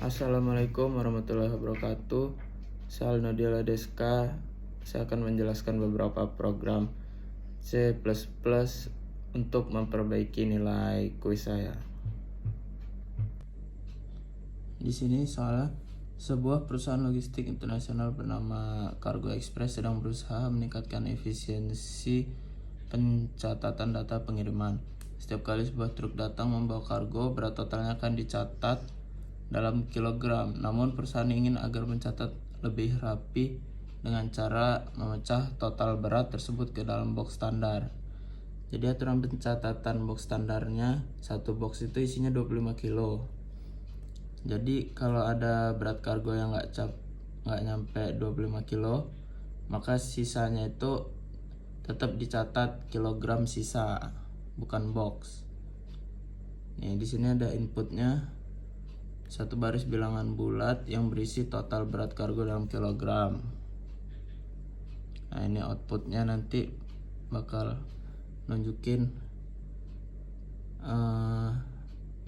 Assalamualaikum warahmatullahi wabarakatuh. Saya Alnodiela Deska. Saya akan menjelaskan beberapa program C++ untuk memperbaiki nilai kuis saya. Di sini soalnya sebuah perusahaan logistik internasional bernama Cargo Express sedang berusaha meningkatkan efisiensi pencatatan data pengiriman. Setiap kali sebuah truk datang membawa kargo, berat totalnya akan dicatat dalam kilogram. Namun perusahaan ingin agar mencatat lebih rapi dengan cara memecah total berat tersebut ke dalam box standar. Jadi aturan pencatatan box standarnya, satu box itu isinya 25 kilo. Jadi kalau ada berat kargo yang nggak nyampe 25 kilo, maka sisanya itu tetap dicatat kilogram sisa, bukan box. Nih di sini ada inputnya, satu baris bilangan bulat yang berisi total berat kargo dalam kilogram. Nah ini outputnya nanti bakal nunjukin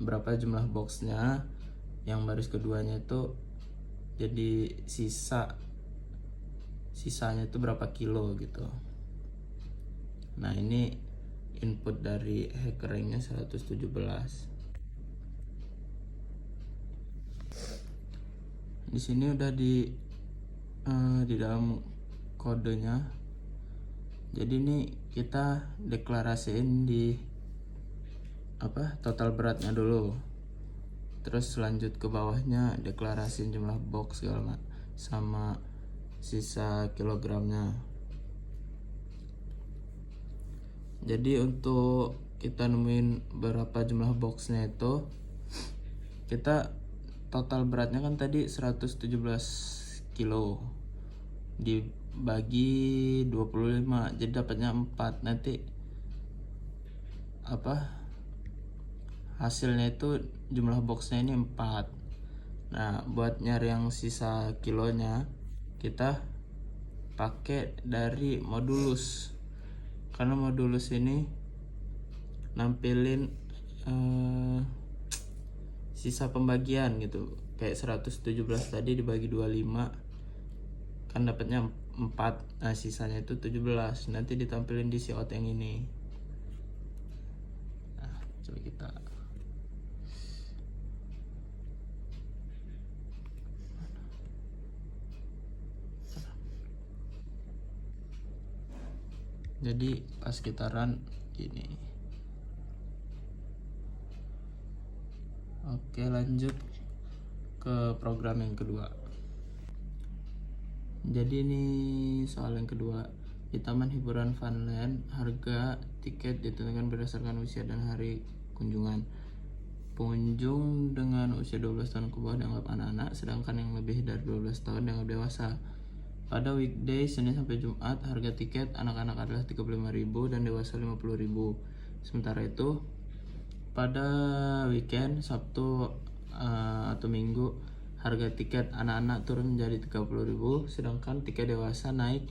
berapa jumlah boxnya. Yang baris keduanya itu jadi sisanya itu berapa kilo gitu. Nah ini input dari hackernya 117. Di sini udah di dalam kodenya. Jadi ini kita deklarasiin di total beratnya dulu. Terus lanjut ke bawahnya deklarasiin jumlah box segala sama sisa kilogramnya. Jadi untuk kita nemuin berapa jumlah boxnya itu, kita total beratnya kan tadi 117 kilo dibagi 25, jadi dapatnya 4. Nanti hasilnya itu jumlah boxnya ini 4. Nah buat nyari yang sisa kilonya, kita pakai dari modulus, karena modulus ini nampilin sisa pembagian gitu. Kayak 117 tadi dibagi 25 kan dapatnya 4. Nah sisanya itu 17, nanti ditampilin di cout yang ini. Nah coba kita jadi pas kita run gini. Oke, lanjut ke program yang kedua. Jadi ini soal yang kedua. Di taman hiburan Funland, harga tiket ditentukan berdasarkan usia dan hari kunjungan. Pengunjung dengan usia 12 tahun ke bawah dianggap anak-anak, sedangkan yang lebih dari 12 tahun dianggap dewasa. Pada weekday Senin sampai Jumat, harga tiket anak-anak adalah 35.000 dan dewasa 50.000. Sementara itu pada weekend Sabtu atau Minggu, harga tiket anak-anak turun menjadi 30.000, sedangkan tiket dewasa naik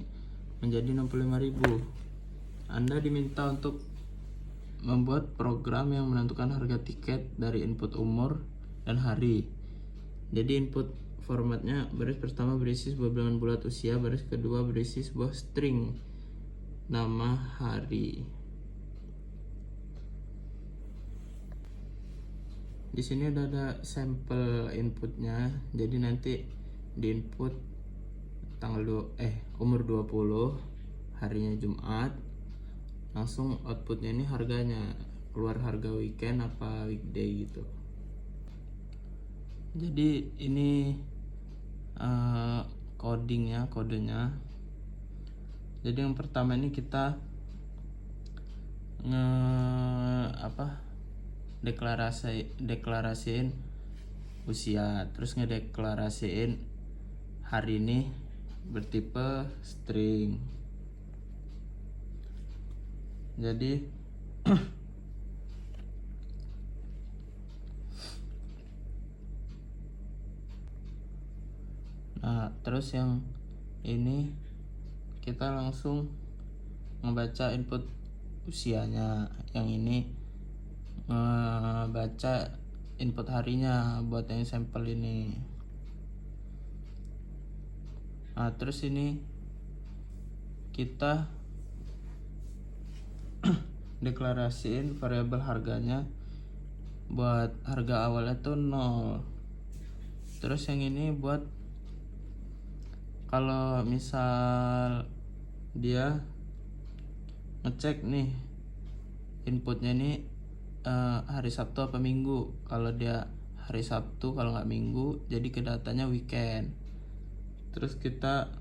menjadi 65.000. Anda diminta untuk membuat program yang menentukan harga tiket dari input umur dan hari. Jadi input formatnya, baris pertama berisi sebuah bilangan bulat usia, baris kedua berisi sebuah string nama hari. Di sini udah ada sampel inputnya. Jadi nanti di input umur 20, harinya Jumat. Langsung outputnya ini harganya, keluar harga weekend apa weekday gitu. Jadi ini kodenya. Jadi yang pertama ini kita deklarasiin usia, terus ngedeklarasiin hari ini bertipe string. Jadi nah terus yang ini kita langsung ngebaca input usianya, yang ini baca input harinya buat yang sampel ini. Nah terus ini kita deklarasiin variabel harganya buat harga awalnya tuh 0. Terus yang ini buat kalau misal dia ngecek nih inputnya ini hari Sabtu apa Minggu. Kalau dia hari Sabtu, kalau nggak Minggu, jadi ke datanya weekend. Terus kita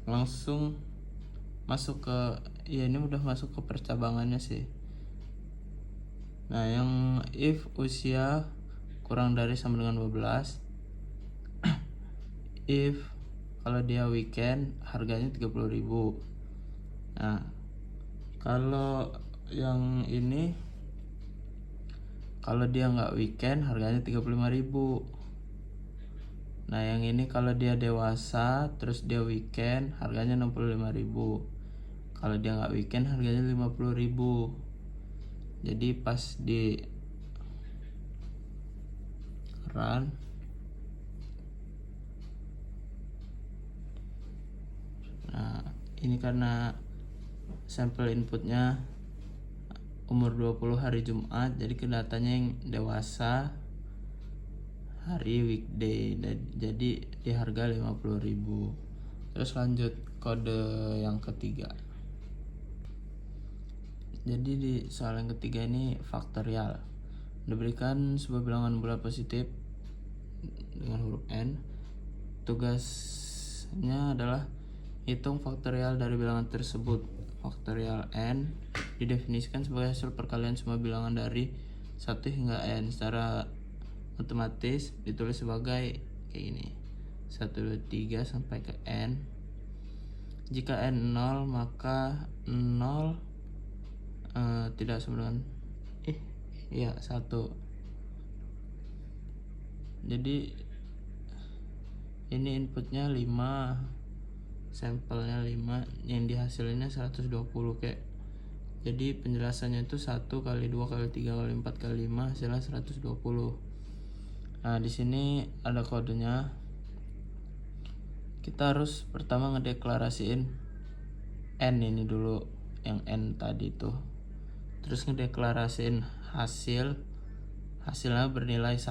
langsung masuk ke, ya ini udah masuk ke percabangannya sih. Nah yang if usia kurang dari sama dengan 12, if kalau dia weekend harganya 30.000. Nah kalau yang ini kalau dia nggak weekend harganya 35.000. Nah yang ini kalau dia dewasa terus dia weekend harganya 65.000. Kalau dia nggak weekend harganya 50.000. Jadi pas di run, nah ini karena sampel inputnya umur 20 hari Jumat, jadi ke datanya yang dewasa hari weekday, jadi di harga 50.000. Terus lanjut kode yang ketiga. Jadi di soal yang ketiga ini faktorial. Diberikan sebuah bilangan bulat positif dengan huruf N. Tugasnya adalah hitung faktorial dari bilangan tersebut. Faktorial N didefinisikan sebagai hasil perkalian semua bilangan dari 1 hingga N. Secara otomatis ditulis sebagai kayak gini, 1, 2, 3 sampai ke N. Jika N 0 maka 0 tidak sama dengan 1. Jadi ini inputnya 5, sampelnya 5, yang dihasilnya 120 kayak. Jadi penjelasannya itu 1 kali 2 kali 3 kali 4 kali 5 hasilnya 120. Nah di sini ada kodenya. Kita harus pertama ngedeklarasiin N ini dulu, yang N tadi tuh. Terus ngedeklarasiin hasilnya bernilai 1.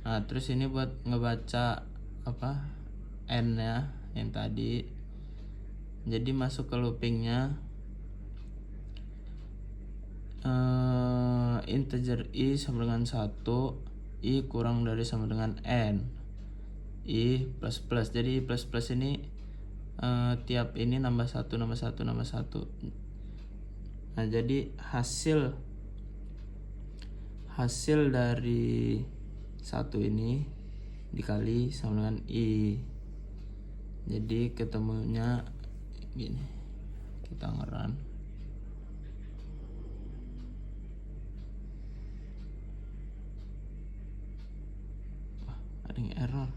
Nah terus ini buat ngebaca N nya yang tadi. Jadi masuk ke loopingnya, integer i sama dengan 1, i kurang dari sama dengan N, i plus plus. Jadi i plus plus ini tiap ini nambah 1 nambah 1 nambah 1. Nah jadi hasil dari 1 ini dikali sama dengan i, jadi ketemunya gini. Kita ngeran, ada yang error.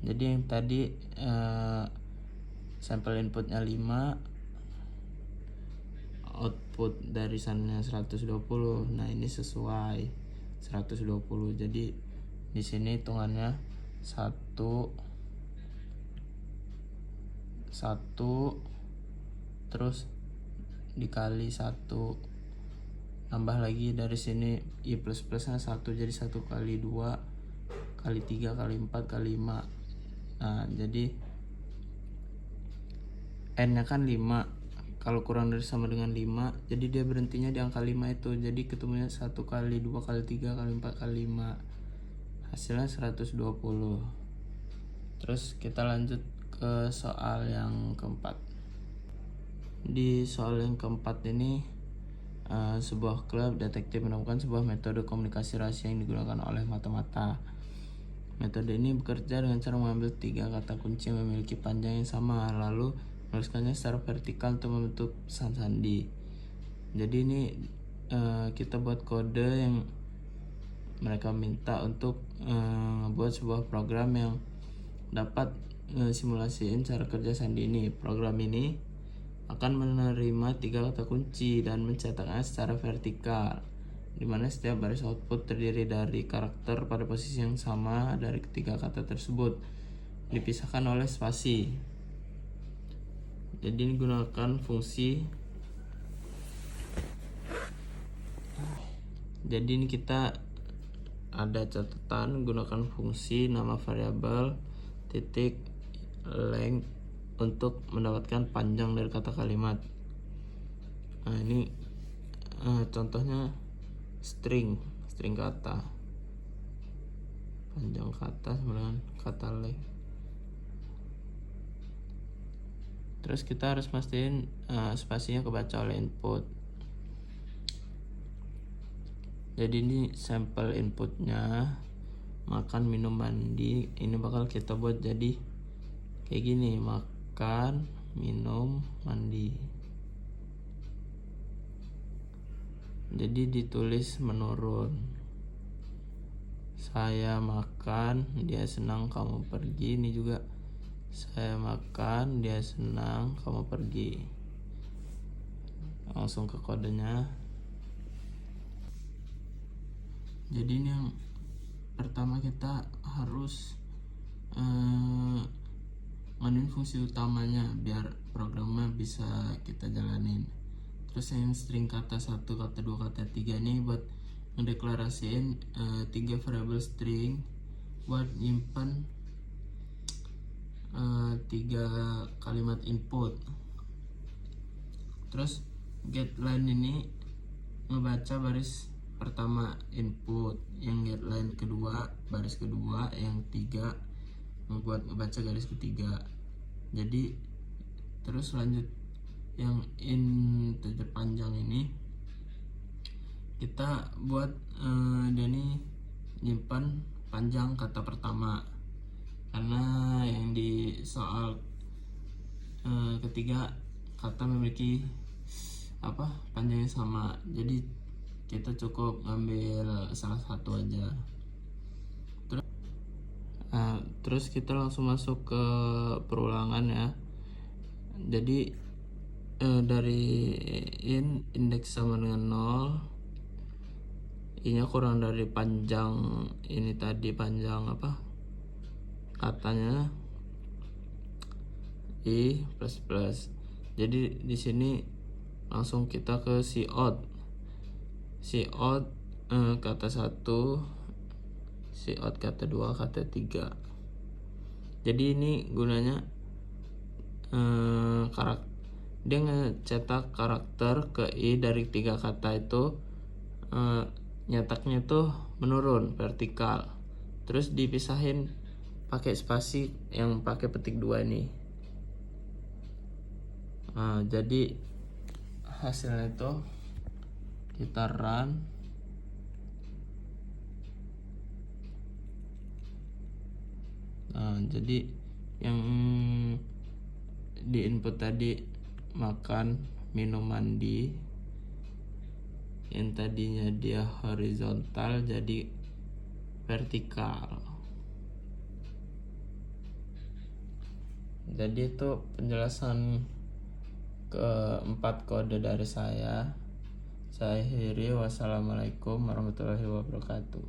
Jadi yang tadi sampel inputnya 5, output dari sana 120. Nah ini sesuai 120. Jadi di sini hitungannya 1 terus dikali 1, tambah lagi dari sini i plus plusnya 1, jadi 1 kali 2 kali 3 kali 4 kali 5. Nah jadi N nya kan 5, kalau kurang dari sama dengan 5, jadi dia berhentinya di angka 5 itu. Jadi ketemunya 1 kali 2 kali 3 kali 4 kali 5, hasilnya 120. Terus kita lanjut ke soal yang keempat. Di soal yang keempat ini sebuah klub detektif menemukan sebuah metode komunikasi rahasia yang digunakan oleh mata-mata. Metode ini bekerja dengan cara mengambil 3 kata kunci yang memiliki panjang yang sama, lalu menuliskannya secara vertikal untuk membentuk pesan sandi. Jadi ini kita buat kode yang mereka minta untuk membuat sebuah program yang dapat simulasiin cara kerja sandi ini. Program ini akan menerima 3 kata kunci dan mencetaknya secara vertikal, di mana setiap baris output terdiri dari karakter pada posisi yang sama dari ketiga kata tersebut, dipisahkan oleh spasi. Jadi ini gunakan fungsi. Jadi ini kita ada catatan gunakan fungsi nama variabel titik length untuk mendapatkan panjang dari kata kalimat. Nah ini contohnya string kata, panjang kata sama dengan kata length. Terus kita harus pastiin spasinya kebaca oleh input. Jadi ini sampel inputnya, makan, minum, mandi. Ini bakal kita buat jadi kayak gini, makan, minum, mandi. Jadi ditulis menurun. Saya makan, dia senang, kamu pergi. Ini juga saya makan, dia senang, kamu pergi. Langsung ke kodenya. Jadi ini yang pertama, kita harus nganuin fungsi utamanya biar programnya bisa kita jalanin. Terus yang string kata 1, kata 2, kata 3 ini buat ngedeklarasiin 3 variabel string buat nyimpan 3 kalimat input. Terus getLine ini ngebaca baris pertama input, yang getLine kedua baris kedua, yang 3 membuat ngebaca garis ketiga. Jadi terus lanjut yang integer panjang ini kita buat dia nih nyimpan panjang kata pertama, karena yang di soal ketiga kata memiliki panjangnya sama, jadi kita cukup ngambil salah satu aja. Terus kita langsung masuk ke perulangan ya. Jadi dari indeks sama dengan 0, i-nya kurang dari panjang ini tadi, panjang katanya, i plus plus. Jadi di sini langsung kita ke cout kata 1, cout kata 2, kata 3. Jadi ini gunanya dia ngecetak karakter ke i dari 3 kata itu, nyetaknya tuh menurun vertikal, terus dipisahin pakai spasi yang pakai petik 2 ini. Jadi hasilnya itu kita run. Jadi yang di input tadi makan, minum, mandi, yang tadinya dia horizontal jadi vertikal. Jadi itu penjelasan keempat kode dari saya. Saya akhiri, wassalamualaikum warahmatullahi wabarakatuh.